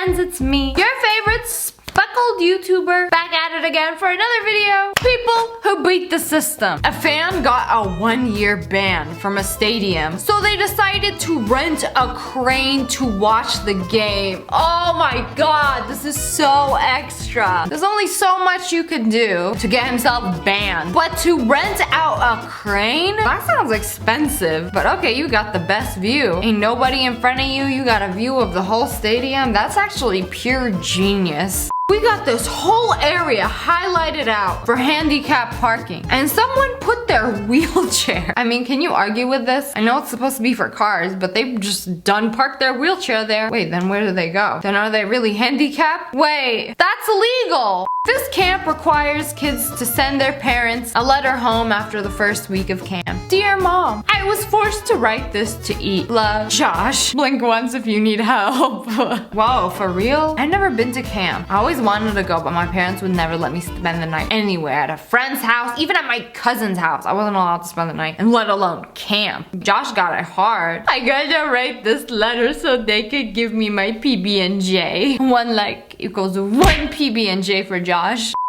friends, it's me, your favorite speckled YouTuber, back at it again for another video. People who beat the system. A fan got a 1-year ban from a stadium, so they decided to rent a crane to watch the game. Oh my god, this is so extra. There's only so much you could do to get himself banned, but to rent out a crane? That sounds expensive, but okay, you got the best view. Ain't nobody in front of you, you got a view of the whole stadium. That's actually pure genius. We got this whole area highlighted out for handicap parking, and someone put their wheelchair. I mean, can you argue with this? I know it's supposed to be for cars, but they just done parked their wheelchair there. Wait, then where do they go? Then are they really handicapped? Wait, that's illegal! This camp requires kids to send their parents a letter home after the first week of camp. Dear Mom, I was forced to write this to eat. Love, Josh. Blink once if you need help. Whoa, for real? I've never been to camp. I always wanted to go, but my parents would never let me spend the night anywhere. At a friend's house, even at my cousin's house. I wasn't allowed to spend the night, and let alone camp. Josh got it hard. I gotta write this letter so they could give me my PB&J. One like equals 1 PB&J for Josh.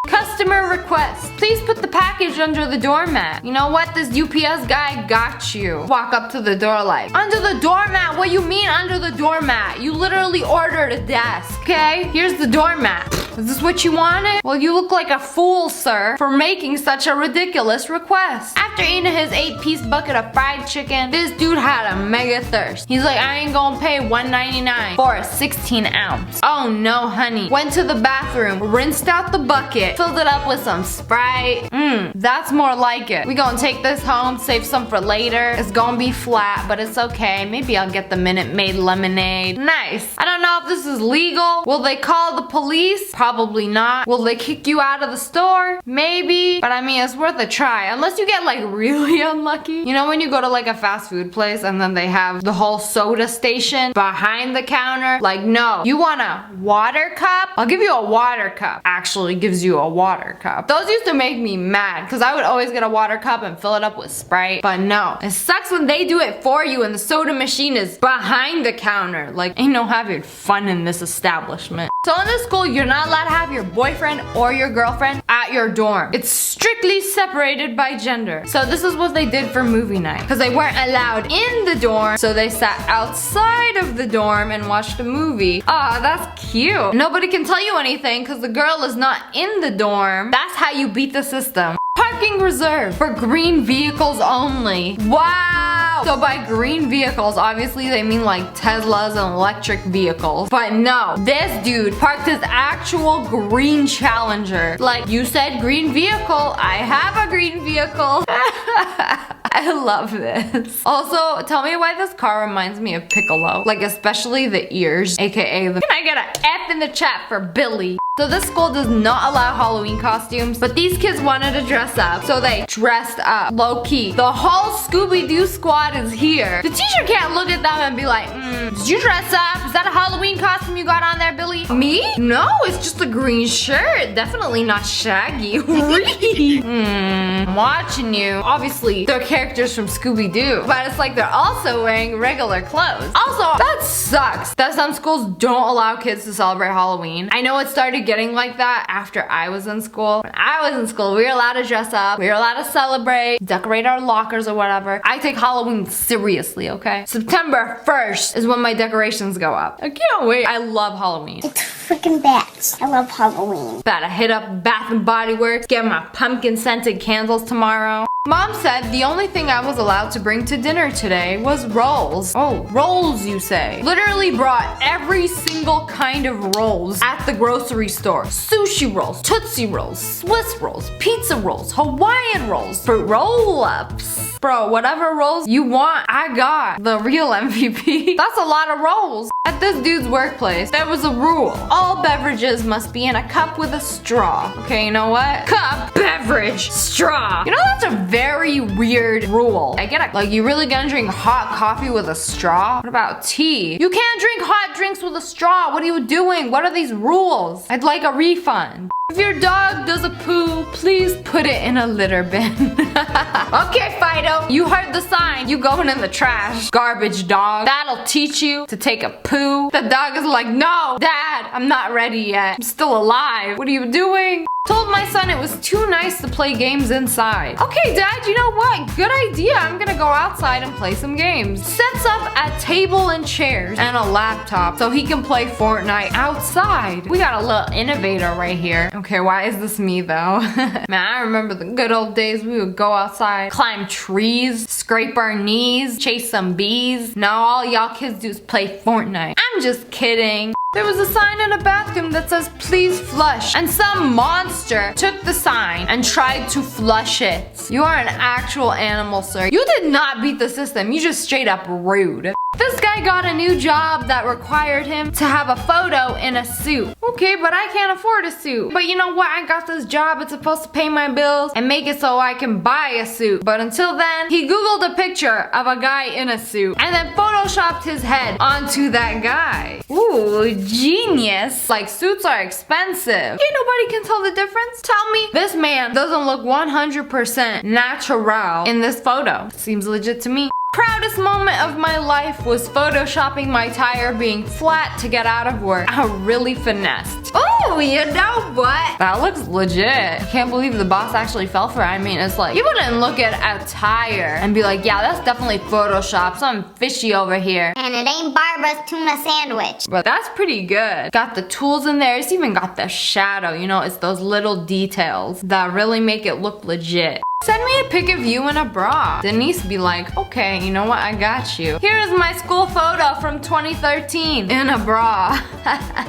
Customer request. Please put the package under the doormat. You know what? This UPS guy got you. Walk up to the door like, under the doormat? What you mean under the doormat? You literally ordered a desk. Okay, here's the doormat. Is this what you wanted? Well, you look like a fool, sir, for making such a ridiculous request. After eating his 8-piece bucket of fried chicken, this dude had a mega thirst. He's like, I ain't gonna pay $1.99 for a 16-ounce. Oh no, honey. Went to the bathroom, rinsed out the bucket, filled it up with some Sprite. That's more like it. We gonna take this home, save some for later. It's gonna be flat, but it's okay. Maybe I'll get the Minute Maid lemonade. Nice. I don't know if this is legal. Will they call the police? Probably not. Will they kick you out of the store? Maybe. But I mean, it's worth a try. Unless you get like really unlucky. You know when you go to like a fast food place and then they have the whole soda station behind the counter? Like, no. You want a water cup? I'll give you a water cup. Actually gives you a water cup. Those used to make me mad because I would always get a water cup and fill it up with Sprite. But no. It sucks when they do it for you and the soda machine is behind the counter. Like, ain't no having fun in this establishment. So in this school, you're not allowed to have your boyfriend or your girlfriend at your dorm. It's strictly separated by gender. So this is what they did for movie night. Because they weren't allowed in the dorm, so they sat outside of the dorm and watched a movie. Aw, that's cute. Nobody can tell you anything because the girl is not in the dorm. That's how you beat the system. Parking reserved for green vehicles only. Wow! So by green vehicles, obviously they mean like Teslas and electric vehicles. But no, this dude parked his actual green Challenger. Like, you said green vehicle, I have a green vehicle. I love this. Also, tell me why this car reminds me of Piccolo. Like, especially the ears, aka the— Can I get an F in the chat for Billy? So this school does not allow Halloween costumes, but these kids wanted to dress up, so they dressed up, low-key. The whole Scooby-Doo squad is here. The teacher can't look at them and be like, did you dress up? Is that a Halloween costume you got on there, Billy? Me? No, it's just a green shirt. Definitely not Shaggy. I'm watching you. Obviously, they're characters from Scooby-Doo, but it's like they're also wearing regular clothes. Also, that sucks that some schools don't allow kids to celebrate Halloween. I know it started getting like that after I was in school. When I was in school, we were allowed to dress up, we were allowed to celebrate, decorate our lockers or whatever. I take Halloween seriously, okay? September 1st is when my decorations go up. I can't wait. I love Halloween. It's freaking bats. I love Halloween. Better hit up Bath and Body Works, get my pumpkin scented candles tomorrow. Mom said the only thing I was allowed to bring to dinner today was rolls. Oh, rolls you say. Literally brought every single kind of rolls at the grocery store. Sushi rolls, Tootsie rolls, Swiss rolls, pizza rolls, Hawaiian rolls, fruit roll-ups. Bro, whatever rolls you want, I got. The real MVP. That's a lot of rolls. At this dude's workplace, there was a rule. All beverages must be in a cup with a straw. Okay, you know what? Cup, beverage, straw. You know, that's a very weird rule. I get it. Like, you really gonna drink hot coffee with a straw? What about tea? You can't drink hot drinks with a straw. What are you doing? What are these rules? I'd like a refund. If your dog does a poo, please put it in a litter bin. Okay, Fido, you heard the sign. You going in the trash. Garbage dog. That'll teach you to take a poo poo. The dog is like, no, Dad, I'm not ready yet. I'm still alive. What are you doing? Told my son it was too nice to play games inside. Okay, Dad, you know what? Good idea. I'm gonna go outside and play some games. Sets up a table and chairs and a laptop so he can play Fortnite outside. We got a little innovator right here. Okay, why is this me though? Man, I remember the good old days. We would go outside, climb trees, scrape our knees, chase some bees. Now all y'all kids do is play Fortnite. I'm just kidding. There was a sign in a bathroom that says, please flush. And some monster took the sign and tried to flush it. You are an actual animal, sir. You did not beat the system. You just straight up rude. This guy got a new job that required him to have a photo in a suit. Okay, but I can't afford a suit. But you know what? I got this job. It's supposed to pay my bills and make it so I can buy a suit. But until then, he Googled a picture of a guy in a suit and then photoshopped his head onto that guy. Ooh, genius. Like, suits are expensive. Ain't nobody can tell the difference. Tell me this man doesn't look 100% natural in this photo. Seems legit to me. Proudest moment of my life was photoshopping my tire being flat to get out of work. I really finessed. Oh, you know what? That looks legit. I can't believe the boss actually fell for it. I mean, it's like, you wouldn't look at a tire and be like, yeah, that's definitely Photoshop. Something fishy over here. And it ain't Barbara's tuna sandwich. But that's pretty good. Got the tools in there. It's even got the shadow. You know, it's those little details that really make it look legit. Send me a pic of you in a bra. Denise be like, okay, you know what, I got you. Here is my school photo from 2013 in a bra.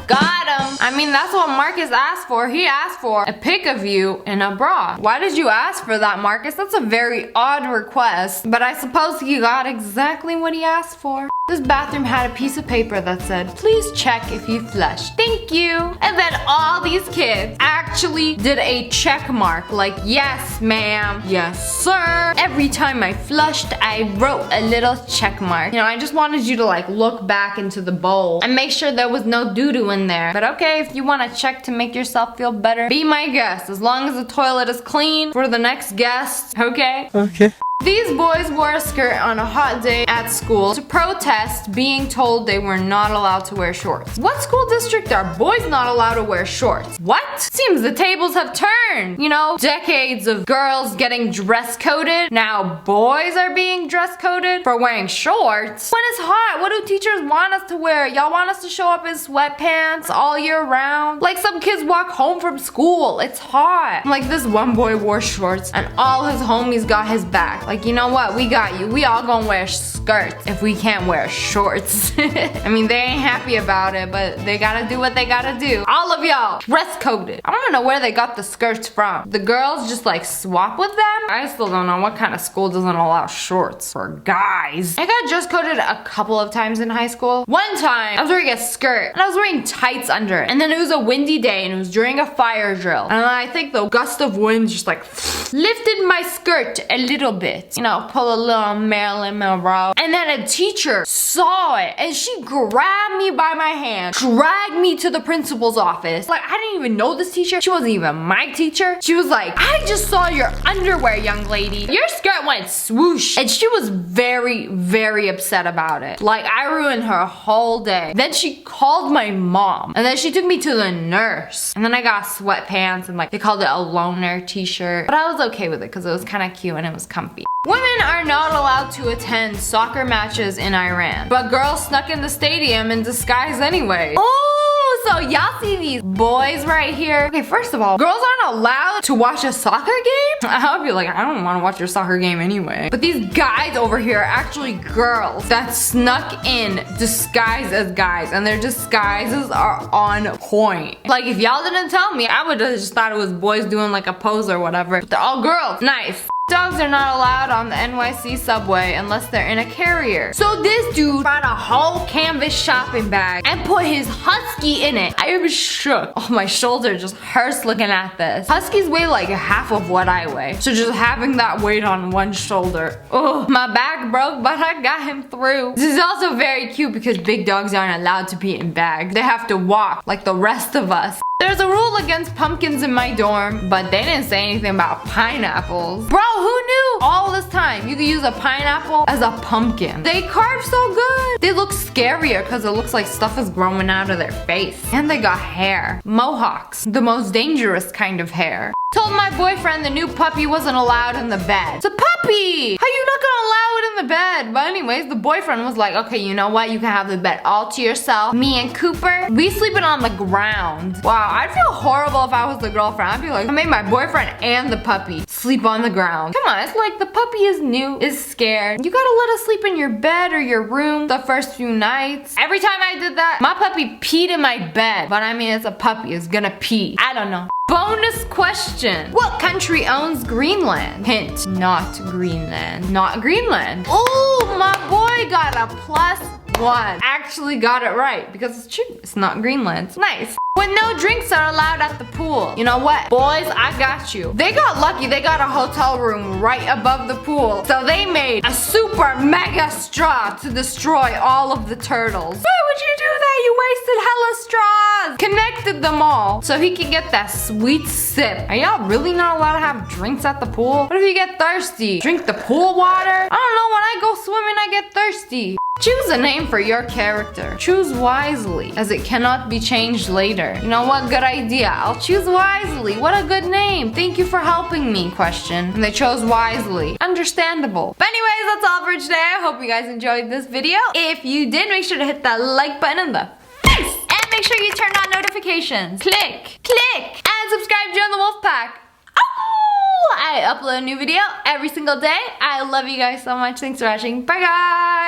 Got him. I mean, that's what Marcus asked for. He asked for a pic of you in a bra. Why did you ask for that, Marcus? That's a very odd request, but I suppose he got exactly what he asked for. This bathroom had a piece of paper that said, please check if you flushed. Thank you. And then all these kids actually did a check mark, like, yes, ma'am, yes, sir. Every time I flushed, I wrote a little check mark. You know, I just wanted you to like look back into the bowl and make sure there was no doo-doo in there. But okay, if you want to check to make yourself feel better, be my guest. As long as the toilet is clean for the next guest, okay? Okay. These boys wore a skirt on a hot day at school to protest being told they were not allowed to wear shorts. What school district are boys not allowed to wear shorts? What? Seems the tables have turned. You know, decades of girls getting dress coded. Now boys are being dress coded for wearing shorts. When it's hot, what do teachers want us to wear? Y'all want us to show up in sweatpants all year round? Like some kids walk home from school. It's hot. Like this one boy wore shorts and all his homies got his back. Like, you know what? We got you. We all gonna wear skirts if we can't wear shorts. I mean, they ain't happy about it, but they gotta do what they gotta do. All of y'all, dress coded. I wanna know where they got the skirts from. The girls just like swap with them? I still don't know what kind of school doesn't allow shorts for guys. I got dress coded a couple of times in high school. One time, I was wearing a skirt and I was wearing tights under it. And then it was a windy day and it was during a fire drill. And I think the gust of wind just like lifted my skirt a little bit. You know, pull a little Marilyn Monroe. And then a teacher saw it and she grabbed me by my hand, dragged me to the principal's office. Like, I didn't even know this teacher. She wasn't even my teacher. She was like, I just saw your underwear, young lady. Your skirt went swoosh. And she was very, very upset about it. Like, I ruined her whole day. Then she called my mom. And then she took me to the nurse. And then I got sweatpants and like, they called it a loner t-shirt. But I was okay with it because it was kind of cute and it was comfy. Women are not allowed to attend soccer matches in Iran, but girls snuck in the stadium in disguise anyway. Oh, so y'all see these boys right here? Okay, first of all, girls aren't allowed to watch a soccer game? I'll be like, I don't want to watch your soccer game anyway. But these guys over here are actually girls that snuck in disguised as guys, and their disguises are on point. Like, if y'all didn't tell me, I would have just thought it was boys doing like a pose or whatever. But they're all girls. Nice. Dogs are not allowed on the NYC subway unless they're in a carrier. So this dude brought a whole canvas shopping bag and put his husky in it. I am shook. Oh, my shoulder just hurts looking at this. Huskies weigh like half of what I weigh. So just having that weight on one shoulder. Oh, my back broke, but I got him through. This is also very cute because big dogs aren't allowed to be in bags. They have to walk like the rest of us. There's a rule against pumpkins in my dorm, but they didn't say anything about pineapples. Bro, who knew? All this time, you could use a pineapple as a pumpkin. They carve so good. They look scarier because it looks like stuff is growing out of their face. And they got hair. Mohawks. The most dangerous kind of hair. Told my boyfriend the new puppy wasn't allowed in the bed. It's a puppy! How you not gonna allow it in the bed? But anyways, the boyfriend was like, okay, you know what? You can have the bed all to yourself. Me and Cooper, we sleeping on the ground. Wow, I'd feel horrible if I was the girlfriend. I'd be like, I made my boyfriend and the puppy sleep on the ground. Come on, it's like the puppy is new, is scared. You gotta let us sleep in your bed or your room the first few nights. Every time I did that, my puppy peed in my bed. But I mean, it's a puppy, it's gonna pee. I don't know. Bonus question. What country owns Greenland? Hint, not Greenland. Not Greenland. Ooh, my boy got a +1. Actually got it right because it's true. It's not Greenland. Nice. When no drinks are allowed at the pool. You know what? Boys, I got you. They got lucky. They got a hotel room right above the pool. So they made a super mega straw to destroy all of the turtles. Why would you do that? You wasted hella straws. Connected them all so he could get that sweet sip. Are y'all really not allowed to have drinks at the pool? What if you get thirsty? Drink the pool water? I don't know. When I go swimming, I get thirsty. Choose a name for your character. Choose wisely, as it cannot be changed later. You know what? Good idea. I'll choose wisely. What a good name. Thank you for helping me, question. And they chose wisely. Understandable. But anyways, that's all for today. I hope you guys enjoyed this video. If you did, make sure to hit that like button in the face. And make sure you turn on notifications. Click, and subscribe to join the wolf pack. I upload a new video every single day. I love you guys so much. Thanks for watching. Bye, guys.